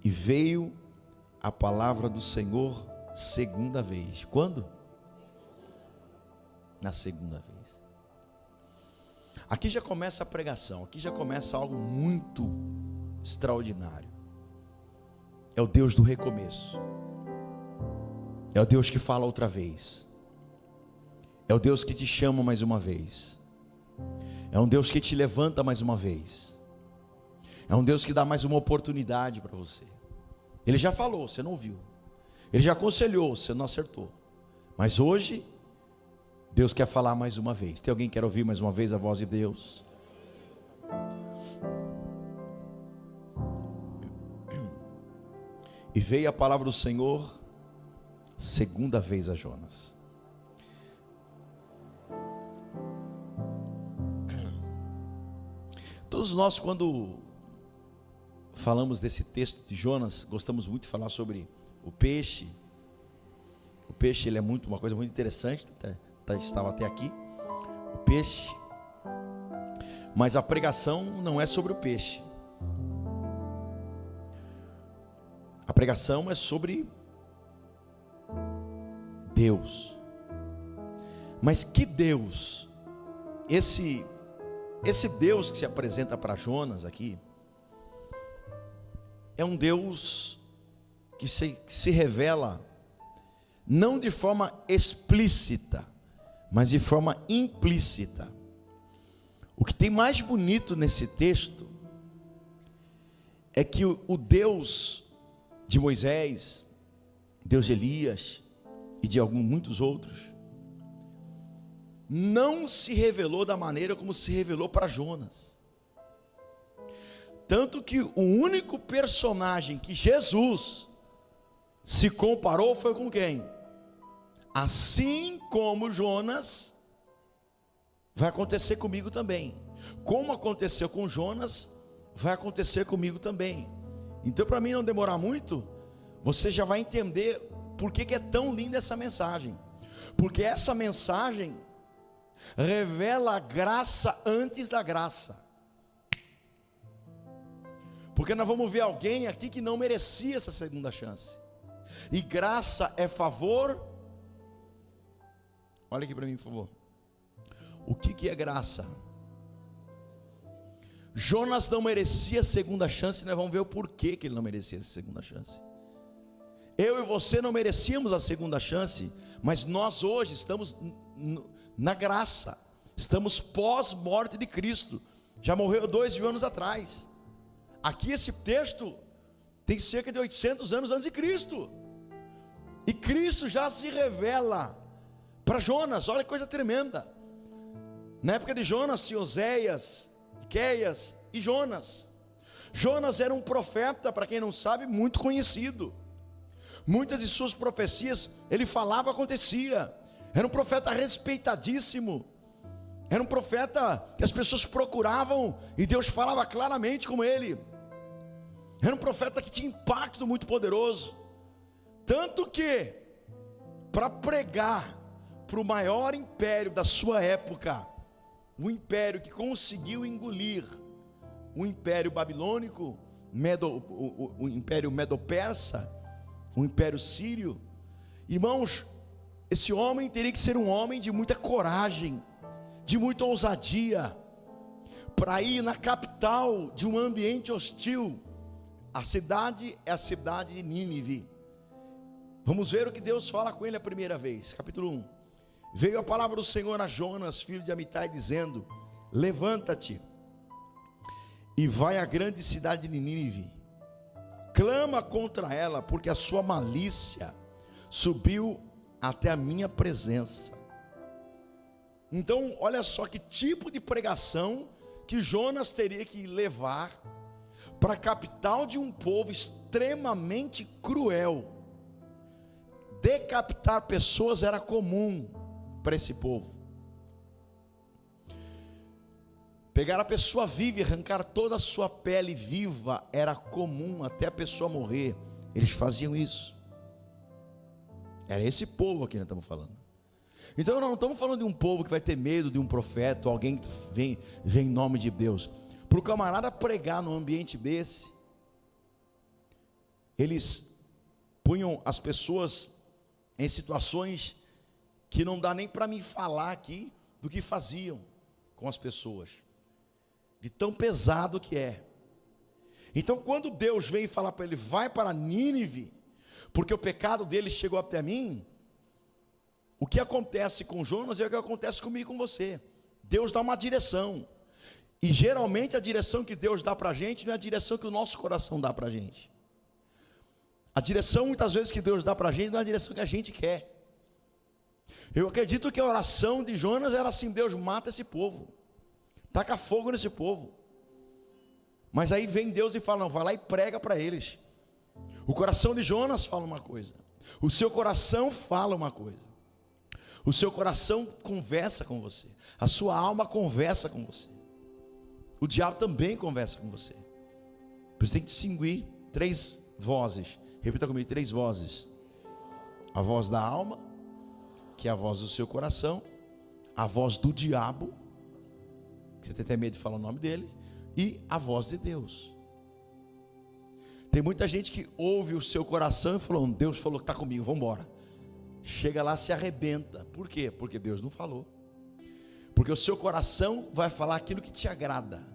E veio a palavra do Senhor segunda vez. Quando? Na segunda vez. Aqui já começa a pregação, aqui já começa algo muito extraordinário. É o Deus do recomeço. É o Deus que fala outra vez. É o Deus que te chama mais uma vez. É um Deus que te levanta mais uma vez. É um Deus que dá mais uma oportunidade para você. Ele já falou, você não ouviu. Ele já aconselhou, você não acertou. Mas hoje, Deus quer falar mais uma vez. Tem alguém que quer ouvir mais uma vez a voz de Deus? E veio a palavra do Senhor segunda vez a Jonas. Todos nós, quando falamos desse texto de Jonas, gostamos muito de falar sobre o peixe. O peixe, ele é uma coisa muito interessante, estava até aqui, o peixe. Mas a pregação não é sobre o peixe. A pregação é sobre Deus. Mas que Deus? Esse Deus que se apresenta para Jonas aqui é um Deus que se revela não de forma explícita, mas de forma implícita. O que tem mais bonito nesse texto é que o Deus de Moisés, Deus de Elias e de muitos outros, não se revelou da maneira como se revelou para Jonas. Tanto que o único personagem que Jesus se comparou foi com quem? Assim como Jonas, vai acontecer comigo também. Como aconteceu com Jonas, vai acontecer comigo também. Então, para mim não demorar muito, você já vai entender por que é tão linda essa mensagem. Porque essa mensagem revela a graça antes da graça. Porque nós vamos ver alguém aqui que não merecia essa segunda chance. E graça é favor. Olha aqui para mim, por favor. O que é graça? Jonas não merecia a segunda chance. Nós vamos ver o porquê que ele não merecia essa segunda chance. Eu e você não merecíamos a segunda chance, mas nós hoje estamos na graça. Estamos pós-morte de Cristo. Já morreu 2000 anos atrás. Aqui esse texto tem cerca de 800 anos antes de Cristo. E Cristo já se revela para Jonas. Olha que coisa tremenda. Na época de Jonas tinha Oséias, Miqueias e Jonas. Jonas era um profeta, para quem não sabe, muito conhecido. Muitas de suas profecias ele falava, acontecia. Era um profeta respeitadíssimo. Era um profeta que as pessoas procuravam e Deus falava claramente com ele. Era um profeta que tinha impacto muito poderoso. Tanto que, para pregar para o maior império da sua época, o império que conseguiu engolir o império babilônico, o império medo-persa, o império sírio, irmãos, esse homem teria que ser um homem de muita coragem, de muita ousadia, para ir na capital de um ambiente hostil. A cidade é a cidade de Nínive. Vamos ver o que Deus fala com ele a primeira vez. Capítulo 1. Veio a palavra do Senhor a Jonas, filho de Amitai, dizendo: levanta-te e vai à grande cidade de Nínive, clama contra ela, porque a sua malícia subiu até a minha presença. Então, olha só que tipo de pregação que Jonas teria que levar para a capital de um povo extremamente cruel. Decapitar pessoas era comum para esse povo. Pegar a pessoa viva e arrancar toda a sua pele viva era comum, até a pessoa morrer. Eles faziam isso. Era esse povo aqui que nós estamos falando. Então nós não estamos falando de um povo que vai ter medo de um profeta, ou alguém que vem em nome de Deus. Para o camarada pregar num ambiente desse, eles punham as pessoas em situações que não dá nem para me falar aqui do que faziam com as pessoas, de tão pesado que é. Então quando Deus vem falar para ele, vai para Nínive, porque o pecado dele chegou até mim, o que acontece com Jonas é o que acontece comigo e com você. Deus dá uma direção, e geralmente a direção que Deus dá para a gente não é a direção que o nosso coração dá para a gente. A direção muitas vezes que Deus dá para a gente não é a direção que a gente quer. Eu acredito que a oração de Jonas era assim: Deus, mata esse povo, taca fogo nesse povo. Mas aí vem Deus e fala, não, vai lá e prega para eles. O coração de Jonas fala uma coisa, o seu coração fala uma coisa, o seu coração conversa com você, a sua alma conversa com você, o diabo também conversa com você. Por isso tem que distinguir 3 vozes. Repita comigo: 3 vozes. A voz da alma, que é a voz do seu coração, a voz do diabo, que você tem até medo de falar o nome dele, e a voz de Deus. Tem muita gente que ouve o seu coração e falou, Deus falou que está comigo, vamos embora. Chega lá, se arrebenta. Por quê? Porque Deus não falou. Porque o seu coração vai falar aquilo que te agrada.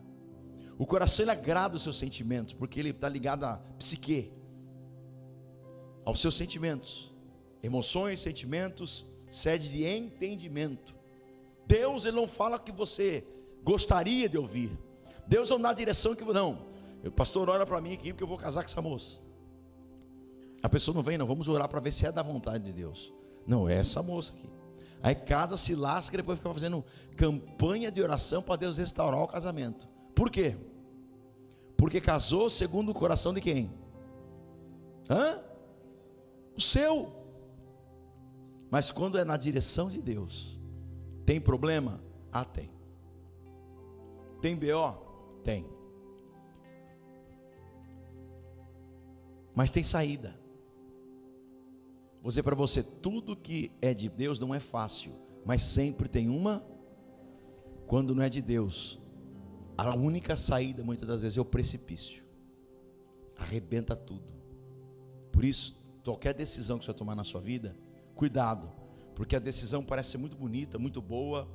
O coração, ele agrada os seus sentimentos, porque ele está ligado à psique, aos seus sentimentos, emoções, sentimentos, sede de entendimento. Deus, ele não fala o que você gostaria de ouvir. Deus não dá a direção que não. O pastor ora para mim aqui porque eu vou casar com essa moça. A pessoa não vem, não, vamos orar para ver se é da vontade de Deus. Não, é essa moça aqui. Aí casa, se lasca e depois fica fazendo campanha de oração para Deus restaurar o casamento. Por quê? Porque casou segundo o coração de quem? O seu. Mas quando é na direção de Deus, tem problema? Tem. Tem BO? Tem. Mas tem saída. Vou dizer para você, tudo que é de Deus não é fácil, mas sempre tem uma. Quando não é de Deus, a única saída muitas das vezes é o precipício. Arrebenta tudo. Por isso, qualquer decisão que você tomar na sua vida, cuidado, porque a decisão parece ser muito bonita, muito boa,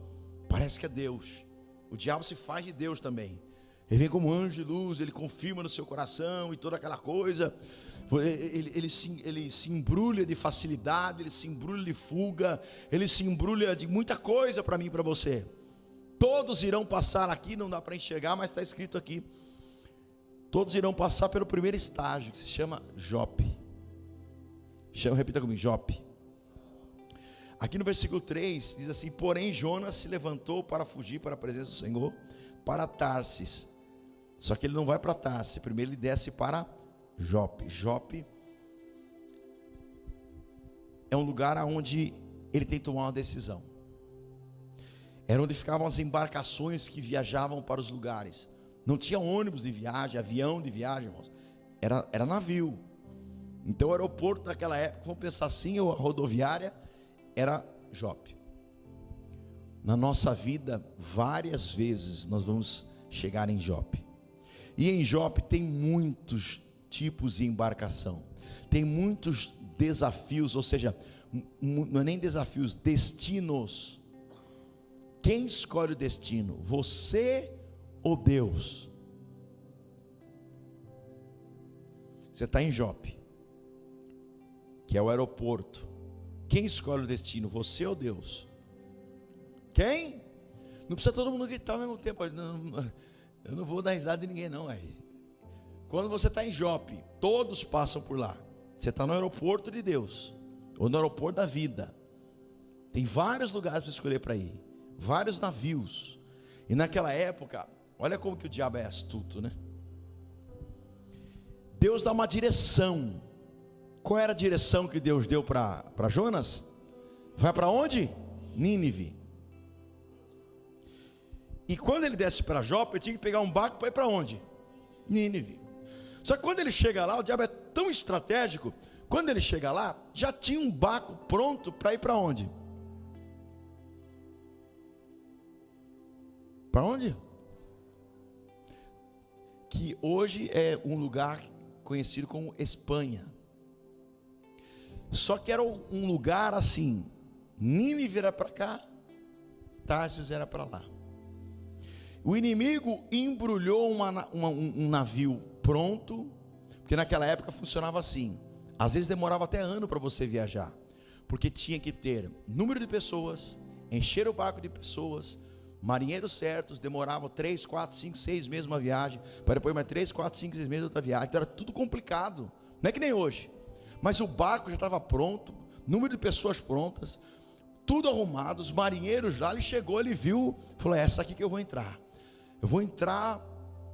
parece que é Deus. O diabo se faz de Deus também. Ele vem como anjo de luz, ele confirma no seu coração e toda aquela coisa. Ele se embrulha de facilidade, ele se embrulha de fuga, ele se embrulha de muita coisa para mim e para você. Todos irão passar aqui, não dá para enxergar, mas está escrito aqui. Todos irão passar pelo primeiro estágio, que se chama Jope. Repita comigo, Jope. Aqui no versículo 3, diz assim, porém Jonas se levantou para fugir para a presença do Senhor, para Tarsis. Só que ele não vai para Tarsis, primeiro ele desce para Jope. Jope é um lugar onde ele tem que tomar uma decisão. Era onde ficavam as embarcações que viajavam para os lugares. Não tinha ônibus de viagem, avião de viagem, irmãos. Era navio. Então o aeroporto naquela época, vamos pensar assim, a rodoviária era Jope. Na nossa vida, várias vezes nós vamos chegar em Jope. E em Jope tem muitos tipos de embarcação. Tem muitos desafios, ou seja, não é nem desafios, destinos. Quem escolhe o destino? Você ou Deus? Você está em Jope, que é o aeroporto. Quem escolhe o destino? Você ou Deus? Quem? Não precisa todo mundo gritar ao mesmo tempo. Eu não vou dar risada de ninguém não. Quando você está em Jope, todos passam por lá. Você está no aeroporto de Deus, ou no aeroporto da vida. Tem vários lugares para escolher para ir, vários navios. E naquela época, olha como que o diabo é astuto, né? Deus dá uma direção. Qual era a direção que Deus deu para Jonas? Vai para onde? Nínive. E quando ele desce para Jope, ele tinha que pegar um barco para ir para onde? Nínive. Só que quando ele chega lá, o diabo é tão estratégico. Quando ele chega lá, já tinha um barco pronto para ir para onde? Para onde? Que hoje é um lugar conhecido como Espanha. Só que era um lugar assim, Nínive era para cá, Tarsis era para lá. O inimigo embrulhou um navio pronto, porque naquela época funcionava assim, às vezes demorava até ano para você viajar, porque tinha que ter número de pessoas, encher o barco de pessoas, marinheiros certos, demorava 3, 4, 5, 6 meses uma viagem, para depois mais 3, 4, 5, 6 meses outra viagem, então era tudo complicado, não é que nem hoje, mas o barco já estava pronto, número de pessoas prontas, tudo arrumado, os marinheiros já, ele chegou, ele viu, falou, é essa aqui que eu vou entrar,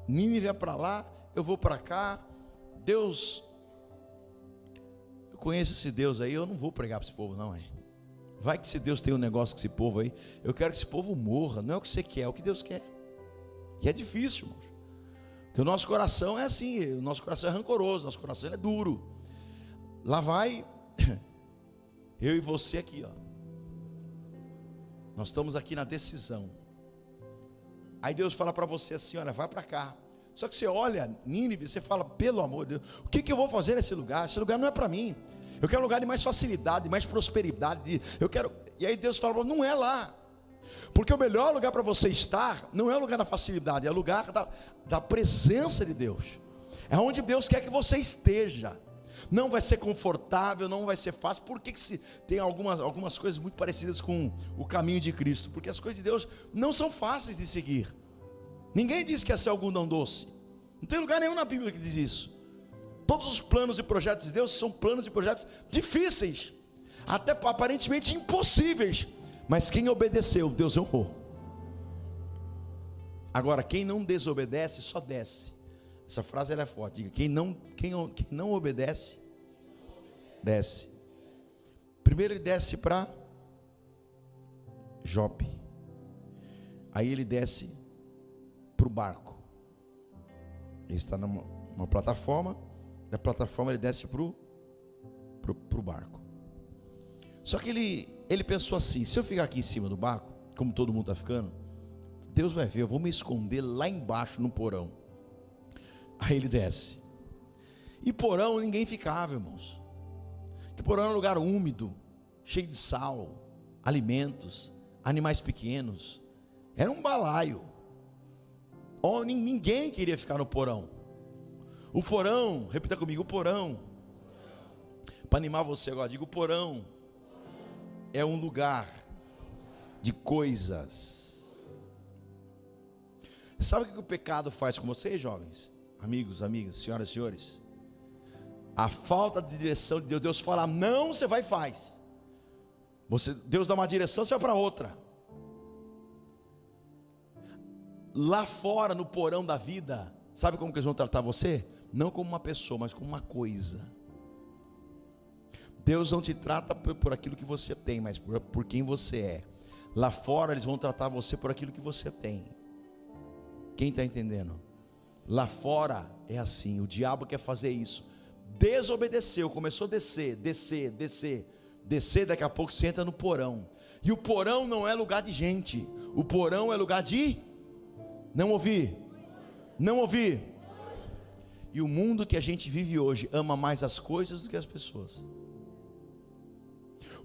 Nínive é para lá, eu vou para cá, Deus, eu conheço esse Deus aí, eu não vou pregar para esse povo não, vai que se Deus tem um negócio com esse povo aí, eu quero que esse povo morra, não é o que você quer, é o que Deus quer, e é difícil, irmãos, porque o nosso coração é assim, o nosso coração é rancoroso, o nosso coração é duro, lá vai, eu e você aqui, nós estamos aqui na decisão, aí Deus fala para você assim, olha, vai para cá, só que você olha Nínive, você fala, pelo amor de Deus, o que eu vou fazer nesse lugar? Esse lugar não é para mim, eu quero um lugar de mais facilidade, de mais prosperidade, e aí Deus fala, não é lá, porque o melhor lugar para você estar, não é o lugar da facilidade, é o lugar da presença de Deus, é onde Deus quer que você esteja, não vai ser confortável, não vai ser fácil, porque que se tem algumas coisas muito parecidas com o caminho de Cristo, porque as coisas de Deus não são fáceis de seguir, ninguém diz que é ser algodão doce, não tem lugar nenhum na Bíblia que diz isso, todos os planos e projetos de Deus são planos e projetos difíceis, até aparentemente impossíveis, mas quem obedeceu, Deus honrou. Agora, quem não desobedece, só desce. Essa frase ela é forte, diga, quem não obedece, desce. Primeiro ele desce para Jope, aí ele desce para o barco, ele está numa plataforma, da plataforma ele desce para o barco, só que ele pensou assim, se eu ficar aqui em cima do barco, como todo mundo está ficando, Deus vai ver, eu vou me esconder lá embaixo no porão. Aí ele desce, e porão ninguém ficava, irmãos, que porão era um lugar úmido, cheio de sal, alimentos, animais pequenos, era um balaio, ninguém queria ficar no porão. O porão, repita comigo, o porão, para animar você agora, diga, o porão é um lugar de coisas. Sabe o que o pecado faz com vocês, jovens? Amigos, amigas, senhoras e senhores, a falta de direção de Deus, Deus fala não, você vai e faz, Deus dá uma direção, você vai para outra. Lá fora no porão da vida, sabe como que eles vão tratar você? Não como uma pessoa, mas como uma coisa. Deus não te trata por aquilo que você tem, mas por quem você é. Lá fora eles vão tratar você por aquilo que você tem. Quem está entendendo? Lá fora é assim, o diabo quer fazer isso, desobedeceu, começou a descer, daqui a pouco você entra no porão, e o porão não é lugar de gente, o porão é lugar de, não ouvir, e o mundo que a gente vive hoje, ama mais as coisas do que as pessoas,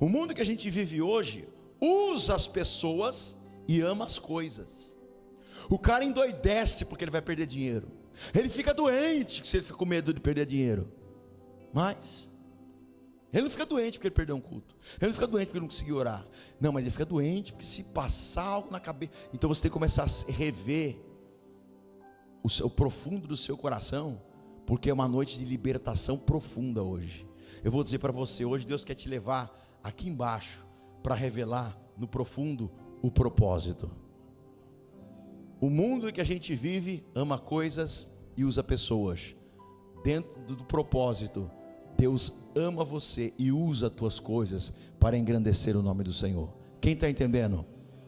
o mundo que a gente vive hoje, usa as pessoas e ama as coisas. O cara endoidece porque ele vai perder dinheiro, ele fica doente se ele fica com medo de perder dinheiro, mas ele não fica doente porque ele perdeu um culto, ele não fica doente porque ele não conseguiu orar, não, mas ele fica doente porque se passar algo na cabeça, então você tem que começar a rever o profundo do seu coração, porque é uma noite de libertação profunda hoje. Eu vou dizer para você, hoje Deus quer te levar aqui embaixo, para revelar no profundo o propósito. O mundo em que a gente vive ama coisas e usa pessoas. Dentro do propósito, Deus ama você e usa as tuas coisas para engrandecer o nome do Senhor. Quem está entendendo?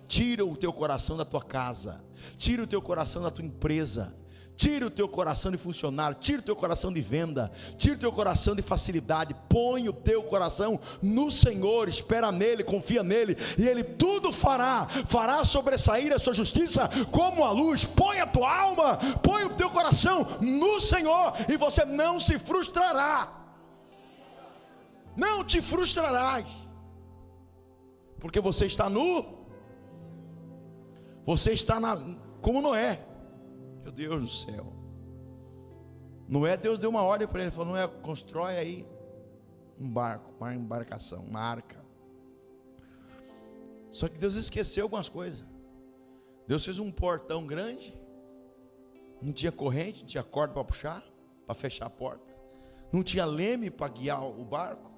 Tira o teu coração da tua casa, tira o teu coração da tua empresa, Tira o teu coração de funcionário, tira o teu coração de venda, tira o teu coração de facilidade, põe o teu coração no Senhor, espera nele, confia nele, e Ele tudo fará sobressair a sua justiça como a luz. Põe a tua alma, põe o teu coração no Senhor, e você não se frustrará, não te frustrarás, porque você está como Noé. Meu Deus do céu, Noé, Deus deu uma ordem para ele, falou: Noé, constrói aí um barco, uma embarcação, uma arca. Só que Deus esqueceu algumas coisas. Deus fez um portão grande, não tinha corrente, não tinha corda para puxar, para fechar a porta, não tinha leme para guiar o barco.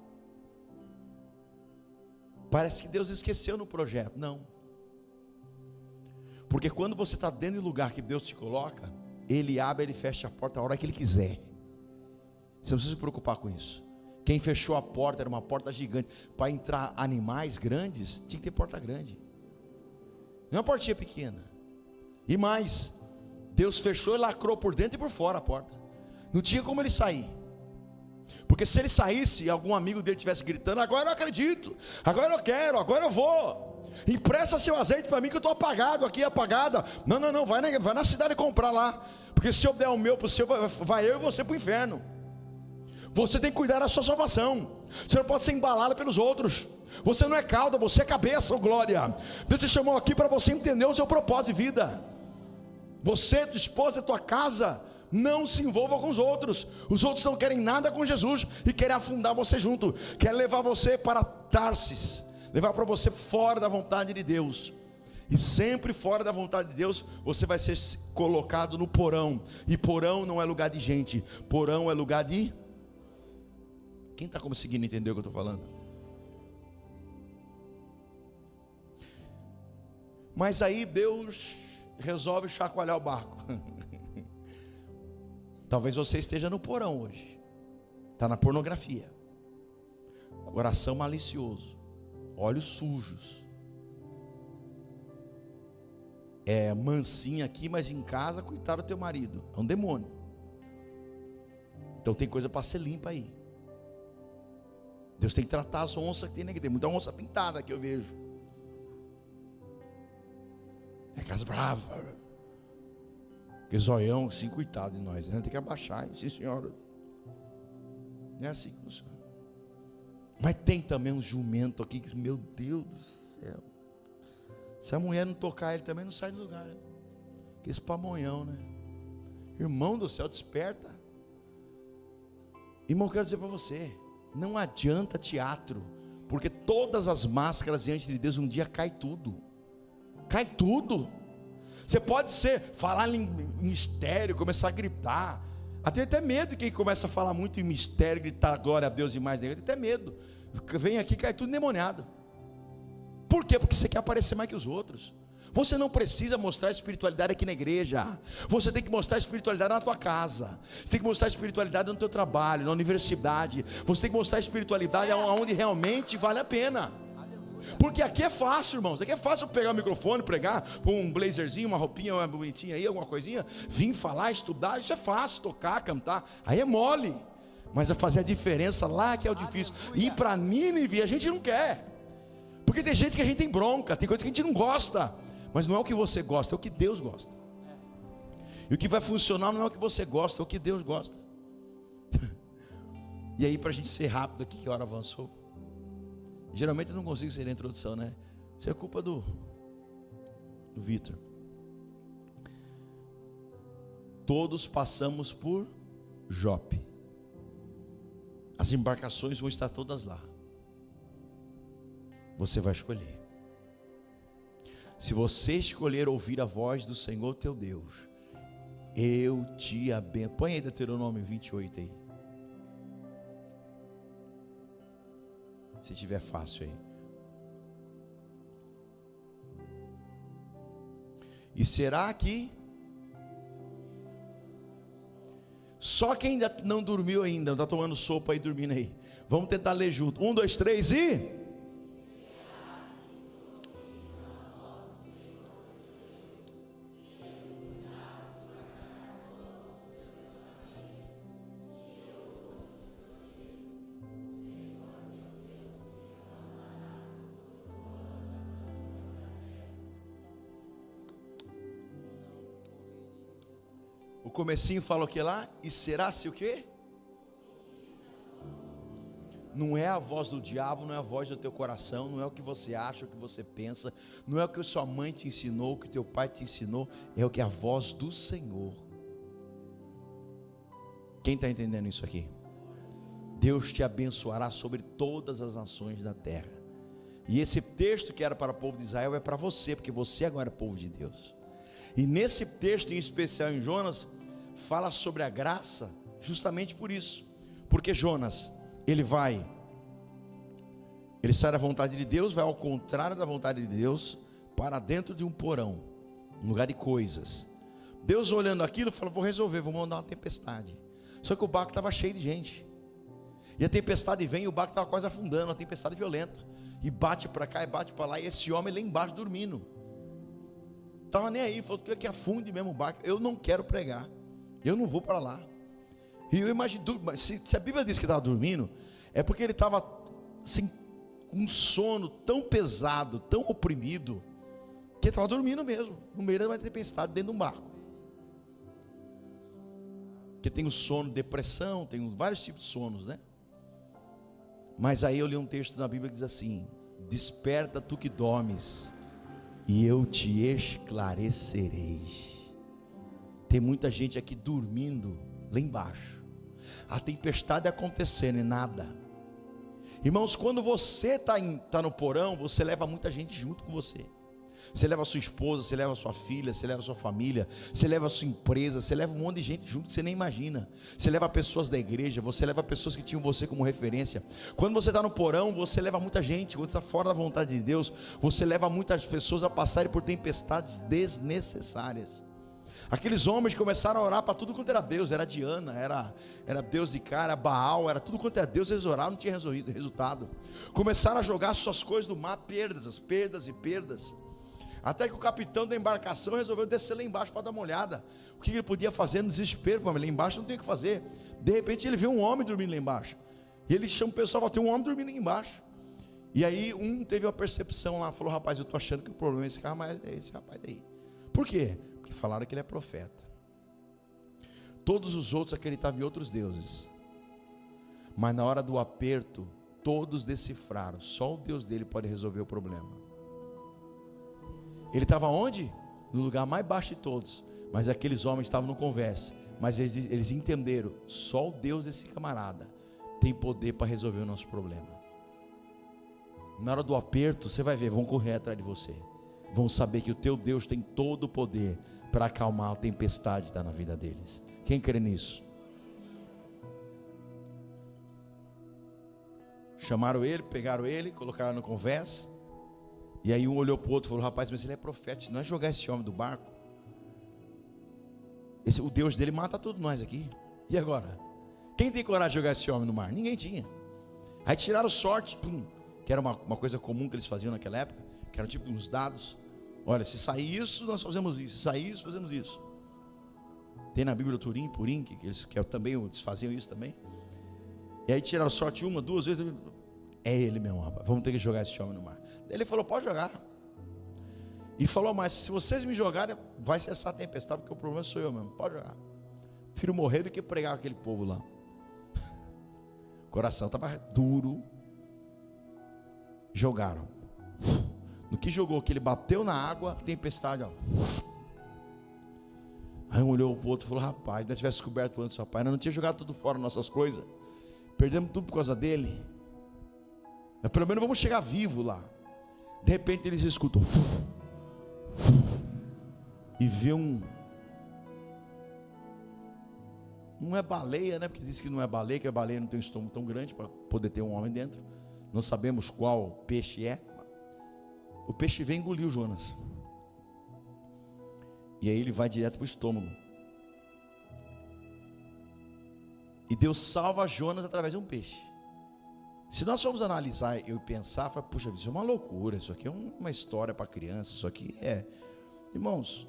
Parece que Deus esqueceu no projeto. Não, porque quando você está dentro do lugar que Deus te coloca, Ele abre, Ele fecha a porta a hora que Ele quiser. Você não precisa se preocupar com isso. Quem fechou a porta era uma porta gigante. Para entrar animais grandes, tinha que ter porta grande, não é uma portinha pequena. E mais, Deus fechou e lacrou por dentro e por fora a porta. Não tinha como ele sair. Porque se ele saísse e algum amigo dele estivesse gritando: agora eu acredito, agora eu quero, agora eu vou, empresta seu azeite para mim que eu estou apagado aqui, apagada. Não, vai na cidade comprar lá, porque se eu der o meu para o seu, vai eu e você para o inferno. Você tem que cuidar da sua salvação. Você não pode ser embalado pelos outros. Você não é cauda, você é cabeça, oh glória. Deus te chamou aqui para você entender o seu propósito de vida. Você, tua esposa, tua casa, não se envolva com os outros. Os outros não querem nada com Jesus e querem afundar você junto. Querem levar você para Tarsis, levar para você fora da vontade de Deus. E sempre fora da vontade de Deus, você vai ser colocado no porão. E porão não é lugar de gente, porão é lugar de... Quem está conseguindo entender o que eu estou falando? Mas aí Deus resolve chacoalhar o barco. Talvez você esteja no porão hoje, está na pornografia, coração malicioso, olhos sujos, é mansinha aqui, mas em casa, coitado do teu marido, é um demônio. Então tem coisa para ser limpa aí. Deus tem que tratar as onças que tem aqui. Tem muita onça pintada que eu vejo. É casa brava. Que zoião, assim, coitado de nós, né? Tem que abaixar, sim senhora. Não é assim que funciona. Mas tem também um jumento aqui que, meu Deus do céu, se a mulher não tocar ele também não sai do lugar, né? Que esse pamonhão, né? Irmão do céu, desperta. Irmão, eu quero dizer para você, não adianta teatro, porque todas as máscaras diante de Deus um dia cai tudo. Cai tudo. Você pode falar em mistério, começar a gritar, até medo. Quem começa a falar muito em mistério, gritar glória a Deus e mais, tem até medo. Vem aqui, cai tudo endemoniado. Por quê? Porque você quer aparecer mais que os outros. Você não precisa mostrar espiritualidade aqui na igreja. Você tem que mostrar espiritualidade na tua casa. Você tem que mostrar espiritualidade no teu trabalho, na universidade. Você tem que mostrar espiritualidade onde realmente vale a pena. Porque aqui é fácil, irmãos. Aqui é fácil pegar o microfone, pregar com um blazerzinho, uma roupinha uma bonitinha aí, alguma coisinha, vir falar, estudar. Isso é fácil, tocar, cantar. Aí é mole. Mas é fazer a diferença lá que é o difícil. Ir para Nínive a gente não quer. Porque tem gente que a gente tem bronca, tem coisa que a gente não gosta. Mas não é o que você gosta, é o que Deus gosta. E o que vai funcionar não é o que você gosta, é o que Deus gosta. E aí, para a gente ser rápido aqui, que a hora avançou. Geralmente eu não consigo ser a introdução, né? Isso é culpa do Vitor. Todos passamos por Jope. As embarcações vão estar todas lá. Você vai escolher. Se você escolher ouvir a voz do Senhor teu Deus, eu te abençoo. Põe aí Deuteronômio 28 aí. Se tiver fácil aí. E será que só quem ainda não dormiu ainda, não está tomando sopa aí, dormindo aí. Vamos tentar ler junto. 1, 2, 3 e... comecinho fala o que lá? E será se o quê? Não é a voz do diabo, não é a voz do teu coração, não é o que você acha, o que você pensa, não é o que sua mãe te ensinou, o que teu pai te ensinou, é o que é a voz do Senhor. Quem está entendendo isso aqui? Deus te abençoará sobre todas as nações da terra. E esse texto que era para o povo de Israel é para você, porque você agora é povo de Deus. E nesse texto em especial em Jonas, fala sobre a graça, justamente por isso, porque Jonas, ele sai da vontade de Deus, vai ao contrário da vontade de Deus, para dentro de um porão, um lugar de coisas. Deus olhando aquilo, falou: vou resolver, vou mandar uma tempestade. Só que o barco estava cheio de gente, e a tempestade vem, e o barco estava quase afundando, uma tempestade violenta, e bate para cá e bate para lá, e esse homem lá embaixo dormindo, estava nem aí, falou que afunde mesmo o barco. Eu não quero pregar, eu não vou para lá. E eu imagino, se a Bíblia diz que estava dormindo, é porque ele estava assim, com um sono tão pesado, tão oprimido, que ele estava dormindo mesmo, no meio de uma tempestade, dentro de um barco. Porque tem o sono, depressão, tem vários tipos de sonos, né? Mas aí eu li um texto na Bíblia que diz assim: desperta tu que dormes, e eu te esclarecerei. Tem muita gente aqui dormindo lá embaixo, a tempestade acontecendo e nada. Irmãos, quando você está no porão, você leva muita gente junto com você. Você leva a sua esposa, você leva a sua filha, você leva a sua família, você leva a sua empresa, você leva um monte de gente junto que você nem imagina. Você leva pessoas da igreja, você leva pessoas que tinham você como referência. Quando você está no porão, você leva muita gente. Quando você está fora da vontade de Deus, você leva muitas pessoas a passarem por tempestades desnecessárias. Aqueles homens começaram a orar para tudo quanto era Deus. Era Diana, era Deus de cara, era Baal, era tudo quanto era Deus. Eles oraram, não tinha resultado. Começaram a jogar suas coisas no mar, perdas e perdas. Até que o capitão da embarcação resolveu descer lá embaixo para dar uma olhada. O que ele podia fazer no desespero? Mas lá embaixo não tem o que fazer. De repente ele viu um homem dormindo lá embaixo. E ele chama o pessoal: tem um homem dormindo lá embaixo. E aí um teve uma percepção lá, falou: rapaz, eu estou achando que o problema é esse rapaz aí. Por quê? Porque falaram que ele é profeta. Todos os outros acreditavam em outros deuses, mas na hora do aperto, todos decifraram: só o Deus dele pode resolver o problema. Ele estava onde? No lugar mais baixo de todos, mas aqueles homens estavam no conversa. Mas eles entenderam: só o Deus desse camarada tem poder para resolver o nosso problema. Na hora do aperto, você vai ver, vão correr atrás de você, vão saber que o teu Deus tem todo o poder para acalmar a tempestade que está na vida deles. Quem crê nisso? Chamaram ele, pegaram ele, colocaram no conversa. E aí um olhou para o outro e falou: rapaz, mas ele é profeta, se nós jogar esse homem do barco, o Deus dele mata todos nós aqui. E agora? Quem tem coragem de jogar esse homem no mar? Ninguém tinha. Aí tiraram sorte, que era uma coisa comum que eles faziam naquela época, que era tipo uns dados. Olha, se sair isso, nós fazemos isso. Se sair isso, fazemos isso. Tem na Bíblia o Turim, Purim, que eles faziam isso também. E aí tiraram sorte uma, duas vezes. É ele mesmo, rapaz, vamos ter que jogar esse homem no mar. Ele falou: pode jogar. E falou: mas se vocês me jogarem, vai cessar a tempestade, porque o problema sou eu mesmo. Pode jogar. Prefiro morrer do que pregar aquele povo lá. O coração estava duro. Jogaram. No que jogou, que ele bateu na água, a tempestade, ó. Aí um olhou para o outro e falou: rapaz, se nós tivesse coberto antes, rapaz, nós não tinha jogado tudo fora nossas coisas. Perdemos tudo por causa dele. Mas pelo menos vamos chegar vivo lá. De repente eles escutam e vê não é baleia, né? Porque diz que não é baleia, que a baleia não tem um estômago tão grande para poder ter um homem dentro. Não sabemos qual peixe é. O peixe vem engolir o Jonas, e aí ele vai direto para o estômago. E Deus salva Jonas através de um peixe. Se nós formos analisar e pensar, puxa, isso é uma loucura, isso aqui é uma história para criança, isso aqui é... Irmãos,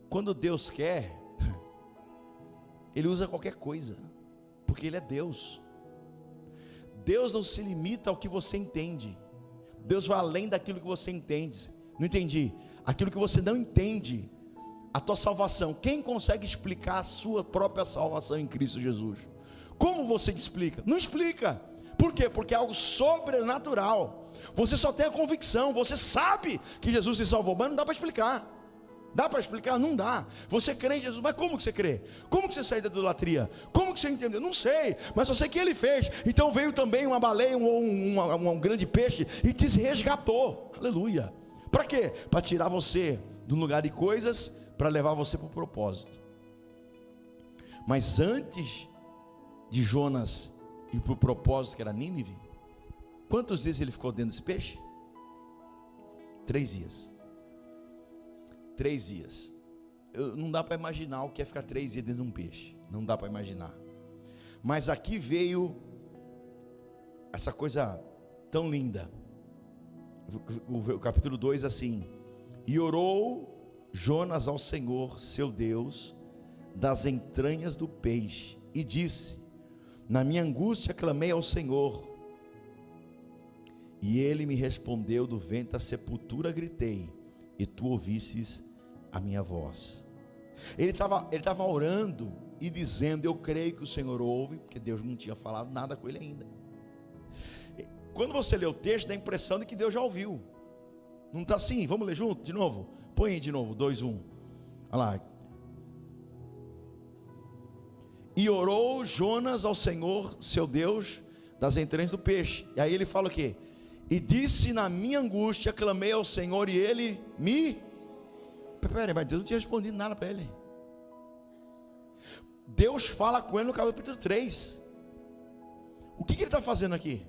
quando Deus quer, Ele usa qualquer coisa, porque Ele é Deus. Deus não se limita ao que você entende. Deus vai além daquilo que você entende. Não entendi. Aquilo que você não entende, a tua salvação. Quem consegue explicar a sua própria salvação em Cristo Jesus? Como você explica? Não explica. Por quê? Porque é algo sobrenatural. Você só tem a convicção, você sabe que Jesus te salvou, mas não dá para explicar. Dá para explicar? Não dá. Você crê em Jesus, mas como que você crê? Como que você sai da idolatria? Como que você entendeu? Não sei, mas só sei que Ele fez. Então veio também uma baleia ou um grande peixe e te resgatou. Aleluia. Para quê? Para tirar você do lugar de coisas, para levar você para o propósito. Mas antes de Jonas ir para o propósito que era Nínive, quantos dias ele ficou dentro desse peixe? 3 dias. 3 dias. Não dá para imaginar o que é ficar 3 dias dentro de um peixe. Não dá para imaginar. Mas aqui veio essa coisa tão linda. O capítulo 2 assim: e orou Jonas ao Senhor seu Deus das entranhas do peixe, e disse: na minha angústia clamei ao Senhor, e ele me respondeu, do ventre da sepultura gritei, e tu ouvistes a minha voz. Ele estava orando e dizendo: eu creio que o Senhor ouve, porque Deus não tinha falado nada com ele ainda. Quando você lê o texto, dá a impressão de que Deus já ouviu. Não está assim? Vamos ler junto de novo? Põe aí de novo, 2, 1. Olha lá. E orou Jonas ao Senhor seu Deus das entranhas do peixe. E aí ele fala o quê? E disse: na minha angústia clamei ao Senhor, e ele me... Peraí, mas Deus não tinha respondido nada para ele. Deus fala com ele no capítulo 3. O que ele está fazendo aqui?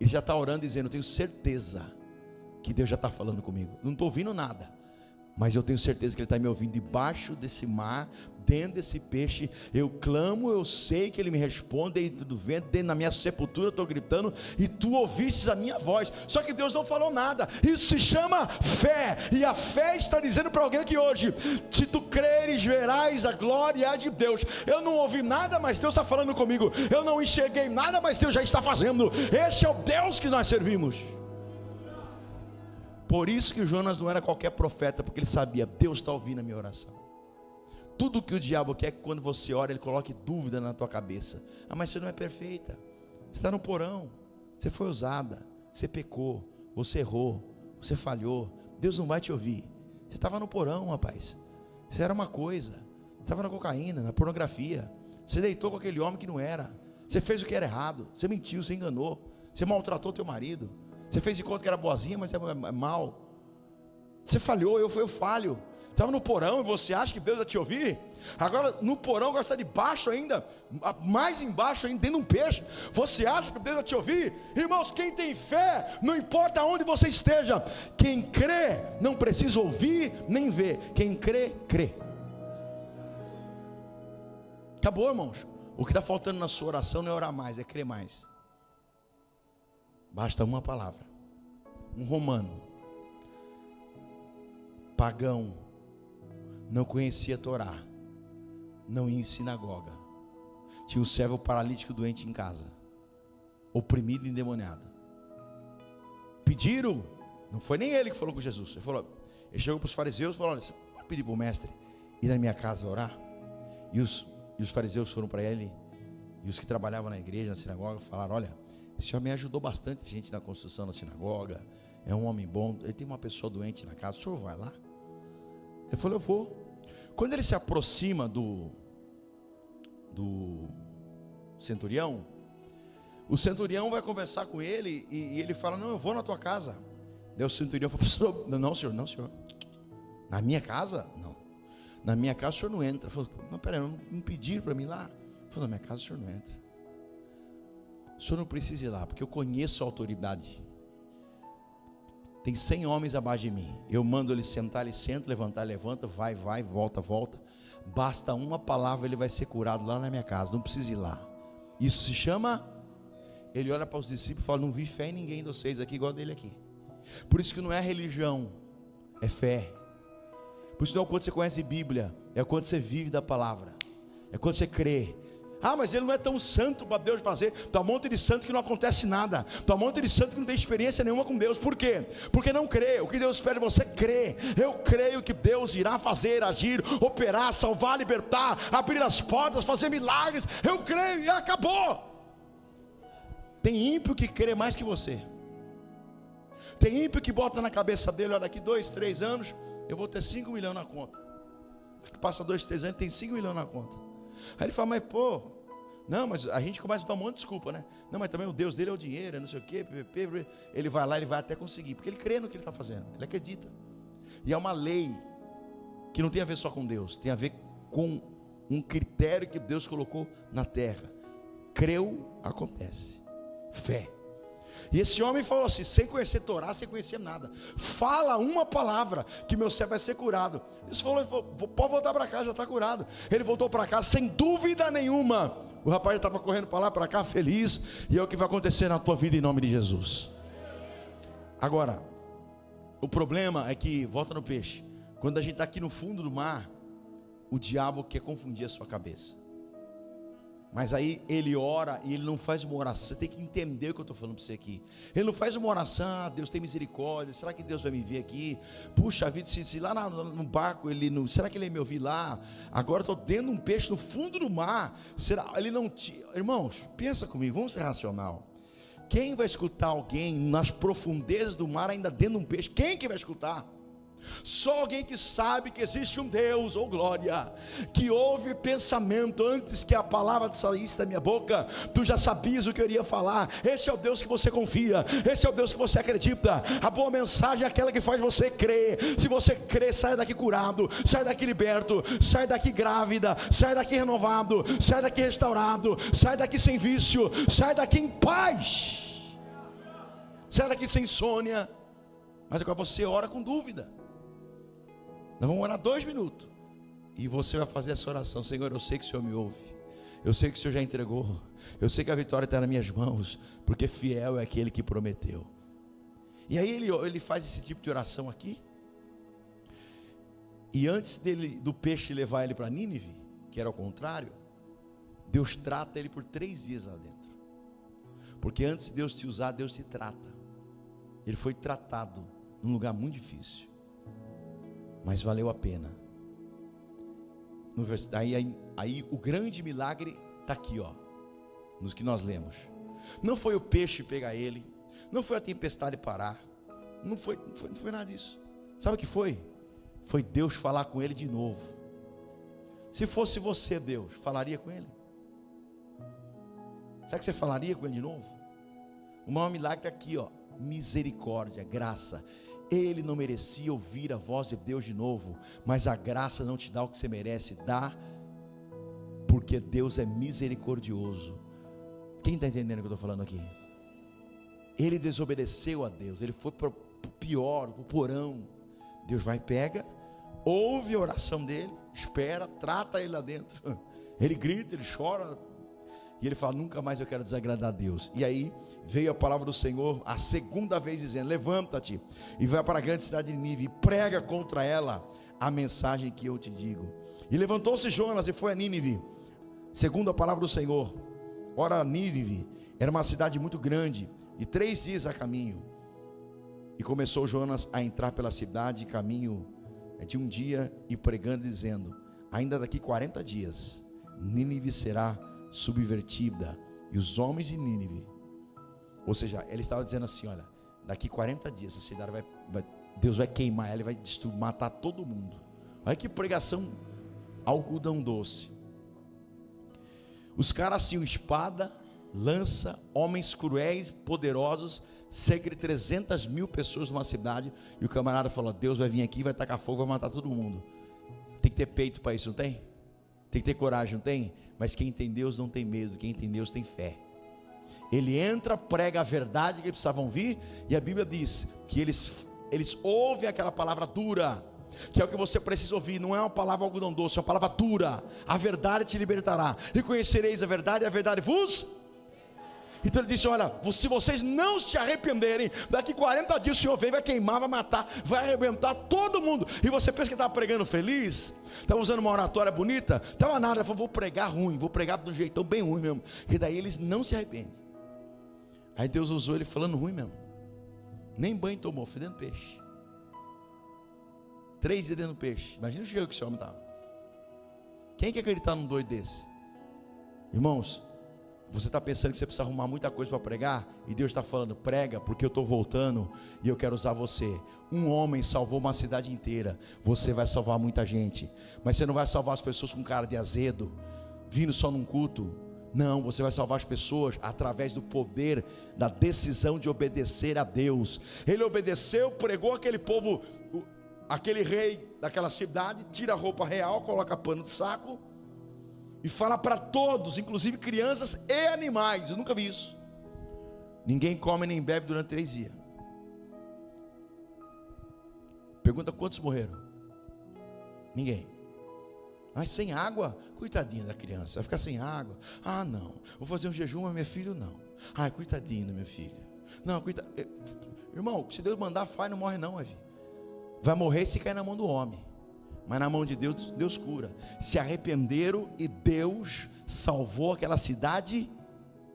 Ele já está orando dizendo: eu tenho certeza que Deus já está falando comigo. Não estou ouvindo nada, mas eu tenho certeza que Ele está me ouvindo debaixo desse mar, dentro desse peixe. Eu clamo, eu sei que Ele me responde dentro do vento, dentro da minha sepultura eu estou gritando, e tu ouvistes a minha voz. Só que Deus não falou nada. Isso se chama fé, e a fé está dizendo para alguém aqui hoje: se tu creres, verás a glória de Deus. Eu não ouvi nada, mas Deus está falando comigo. Eu não enxerguei nada, mas Deus já está fazendo. Este é o Deus que nós servimos. Por isso que Jonas não era qualquer profeta, porque ele sabia: Deus está ouvindo a minha oração. Tudo que o diabo quer é que quando você ora, ele coloque dúvida na tua cabeça. Ah, mas você não é perfeita, você está no porão, você foi usada, você pecou, você errou, você falhou, Deus não vai te ouvir. Você estava no porão, rapaz. Você era uma coisa, estava na cocaína, na pornografia, você deitou com aquele homem que não era, você fez o que era errado, você mentiu, você enganou, você maltratou teu marido, você fez de conta que era boazinha, mas é mal. Você falhou, eu falho. Estava no porão e você acha que Deus vai te ouvir? Agora no porão, agora está debaixo ainda, mais embaixo ainda, dentro de um peixe. Você acha que Deus vai te ouvir? Irmãos, quem tem fé, não importa onde você esteja, quem crê não precisa ouvir nem ver. Quem crê, crê. Acabou, irmãos. O que está faltando na sua oração não é orar mais, é crer mais. Basta uma palavra. Um romano, pagão, não conhecia a Torá, não ia em sinagoga, tinha um servo paralítico doente em casa, oprimido e endemoniado. Pediram, não foi nem ele que falou com Jesus, ele chegou para os fariseus e falou: olha, você pode pedir para o mestre ir na minha casa orar? E os fariseus foram para ele, e os que trabalhavam na igreja, na sinagoga, falaram: olha, esse senhor me ajudou bastante gente na construção da sinagoga, é um homem bom, ele tem uma pessoa doente na casa, o senhor vai lá? Ele falou: eu vou. Quando ele se aproxima do centurião, o centurião vai conversar com ele, e ele fala: não, eu vou na tua casa. Daí o centurião falou: não senhor, na minha casa? Não, na minha casa o senhor não entra. Ele falou: não, peraí, não pediram para mim lá? Ele falou: na minha casa o senhor não entra. O senhor não precisa ir lá, porque eu conheço a autoridade. Tem 100 homens abaixo de mim. Eu mando ele sentar, ele senta, levantar, ele levanta, vai, volta. Basta uma palavra, ele vai ser curado lá na minha casa. Não precisa ir lá. Isso se chama... Ele olha para os discípulos e fala: não vi fé em ninguém de vocês aqui igual dele aqui. Por isso que não é religião, é fé. Por isso não é quando você conhece Bíblia, é quando você vive da palavra, é quando você crê. Ah, mas ele não é tão santo para Deus fazer. Tu é um monte de santo que não acontece nada. Tu é um monte de santo que não tem experiência nenhuma com Deus. Por quê? Porque não crê. O que Deus espera de você é crer. Eu creio que Deus irá fazer, agir, operar, salvar, libertar, abrir as portas, fazer milagres. Eu creio e acabou. Tem ímpio que crê mais que você. Tem ímpio que bota na cabeça dele: olha, daqui 2, 3 anos eu vou ter 5 milhões na conta. Daqui passa 2, 3 anos tem 5 milhões na conta. Aí ele fala: mas pô, não, mas a gente começa a dar um monte de desculpa, né? Não, mas também o Deus dele é o dinheiro, não sei o quê. Ele vai lá, ele vai até conseguir, porque ele crê no que ele está fazendo, ele acredita. E é uma lei que não tem a ver só com Deus, tem a ver com um critério que Deus colocou na terra. Creu, acontece. Fé. E esse homem falou assim, sem conhecer Torá, sem conhecer nada: fala uma palavra que meu servo vai ser curado. Ele falou: pode voltar para cá, já está curado. Ele voltou para cá sem dúvida nenhuma. O rapaz estava correndo para lá, para cá, feliz. E é o que vai acontecer na tua vida em nome de Jesus. Agora, o problema é que, volta no peixe, quando a gente está aqui no fundo do mar, o diabo quer confundir a sua cabeça. Mas aí ele ora e ele não faz uma oração. Você tem que entender o que eu estou falando para você aqui. Ele não faz uma oração: ah, Deus tem misericórdia, será que Deus vai me ver aqui? Puxa vida, se lá no barco ele não, será que ele vai me ouvir lá? Agora estou dentro de um peixe no fundo do mar. Será ele não Irmãos, pensa comigo, vamos ser racional. Quem vai escutar alguém nas profundezas do mar, ainda dentro de um peixe? Quem que vai escutar? Só alguém que sabe que existe um Deus, oh glória, que ouve pensamento antes que a palavra saísse da minha boca. Tu já sabias o que eu iria falar. Esse é o Deus que você confia, esse é o Deus que você acredita. A boa mensagem é aquela que faz você crer. Se você crer, sai daqui curado, sai daqui liberto, sai daqui grávida, sai daqui renovado, sai daqui restaurado, sai daqui sem vício, sai daqui em paz, sai daqui sem insônia. Mas agora você ora com dúvida. Nós vamos orar 2 minutos e você vai fazer essa oração: Senhor, eu sei que o Senhor me ouve, eu sei que o Senhor já entregou, eu sei que a vitória está nas minhas mãos, porque fiel é aquele que prometeu. E aí ele faz esse tipo de oração aqui. E antes do peixe levar ele para Nínive, que era o contrário, Deus trata ele por 3 dias lá dentro. Porque antes de Deus te usar, Deus te trata. Ele foi tratado num lugar muito difícil, mas valeu a pena. Aí o grande milagre está aqui, ó, nos que nós lemos. Não foi o peixe pegar ele, não foi a tempestade parar, não foi nada disso. Sabe o que foi? Foi Deus falar com ele de novo. Se fosse você, Deus, falaria com ele? Será que você falaria com ele de novo? O maior milagre está aqui, ó: misericórdia, graça. Ele não merecia ouvir a voz de Deus de novo, mas a graça não te dá o que você merece, dá porque Deus é misericordioso. Quem está entendendo o que eu estou falando aqui? Ele desobedeceu a Deus, ele foi para o pior, para o porão. Deus vai, pega, ouve a oração dele, espera, trata ele lá dentro. Ele grita, ele chora, e ele fala: nunca mais eu quero desagradar a Deus. E aí veio a palavra do Senhor a segunda vez dizendo: levanta-te e vai para a grande cidade de Nínive e prega contra ela a mensagem que eu te digo. E levantou-se Jonas e foi a Nínive, segundo a palavra do Senhor. Ora, Nínive era uma cidade muito grande, de 3 dias a caminho. E começou Jonas a entrar pela cidade, caminho de 1 dia, e pregando, dizendo: ainda daqui 40 dias Nínive será subvertida, e os homens de Nínive, ou seja, ele estava dizendo assim: olha, daqui 40 dias essa cidade Deus vai queimar ela, ele vai destruir, matar todo mundo. Olha que pregação, algodão doce. Os caras tinham espada, lança, homens cruéis, poderosos, cerca de 300 mil pessoas numa cidade, e o camarada falou: Deus vai vir aqui, vai tacar fogo, vai matar todo mundo. Tem que ter peito para isso, não tem? Tem que ter coragem, não tem? Mas quem tem Deus não tem medo, quem tem Deus tem fé. Ele entra, prega a verdade que eles precisavam ouvir, e a Bíblia diz que eles ouvem aquela palavra dura, que é o que você precisa ouvir. Não é uma palavra algodão doce, é uma palavra dura. A verdade te libertará, e conhecereis a verdade, e a verdade vos... Então ele disse: olha, se vocês não se arrependerem, daqui 40 dias o Senhor vem, vai queimar, vai matar, vai arrebentar todo mundo. E você pensa que estava pregando feliz? Estava usando uma oratória bonita? Estava nada. Ele falou: vou pregar ruim, vou pregar de um jeitão bem ruim mesmo, que daí eles não se arrependem. Aí Deus usou ele falando ruim mesmo. Nem banho tomou, fedendo peixe. 3 dias dentro do peixe. Imagina o cheiro que esse homem estava. Quem quer acreditar num doido desse? Irmãos, você está pensando que você precisa arrumar muita coisa para pregar? E Deus está falando: prega, porque eu estou voltando e eu quero usar você. Um homem salvou uma cidade inteira. Você vai salvar muita gente, mas você não vai salvar as pessoas com cara de azedo, vindo só num culto. Não, você vai salvar as pessoas através do poder da decisão de obedecer a Deus. Ele obedeceu, pregou aquele povo, aquele rei daquela cidade, tira a roupa real, coloca pano de saco e fala para todos, inclusive crianças e animais. Eu nunca vi isso. Ninguém come nem bebe durante 3 dias. Pergunta: quantos morreram? Ninguém. Mas sem água? Coitadinha da criança, vai ficar sem água. Ah, não, vou fazer um jejum, mas meu filho não. Ai, coitadinho do meu filho. Não, coitado. Irmão, se Deus mandar, faz, não morre não, vai morrer se cair na mão do homem. Mas na mão de Deus, Deus cura. Se arrependeram e Deus salvou aquela cidade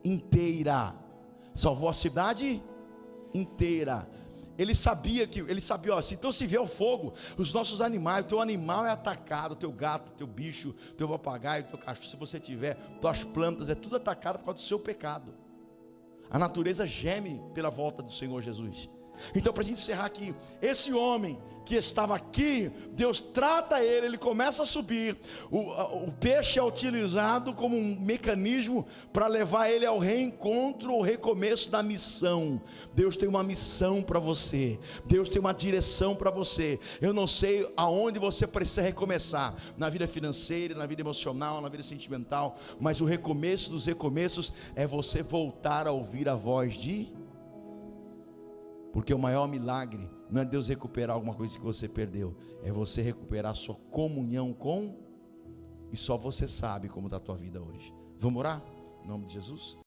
inteira. Salvou a cidade inteira. Ele sabia, ó, então se vier o fogo, os nossos animais, o teu animal é atacado, o teu gato, o teu bicho, o teu papagaio, o teu cachorro, se você tiver, tuas plantas, é tudo atacado por causa do seu pecado. A natureza geme pela volta do Senhor Jesus. Então, para a gente encerrar aqui, esse homem que estava aqui, Deus trata ele começa a subir. O peixe é utilizado como um mecanismo para levar ele ao reencontro, ao recomeço da missão. Deus tem uma missão para você, Deus tem uma direção para você. Eu não sei aonde você precisa recomeçar, na vida financeira, na vida emocional, na vida sentimental, mas o recomeço dos recomeços é você voltar a ouvir a voz de... Porque o maior milagre não é Deus recuperar alguma coisa que você perdeu, é você recuperar a sua comunhão com, e só você sabe como está a tua vida hoje. Vamos orar? Em nome de Jesus.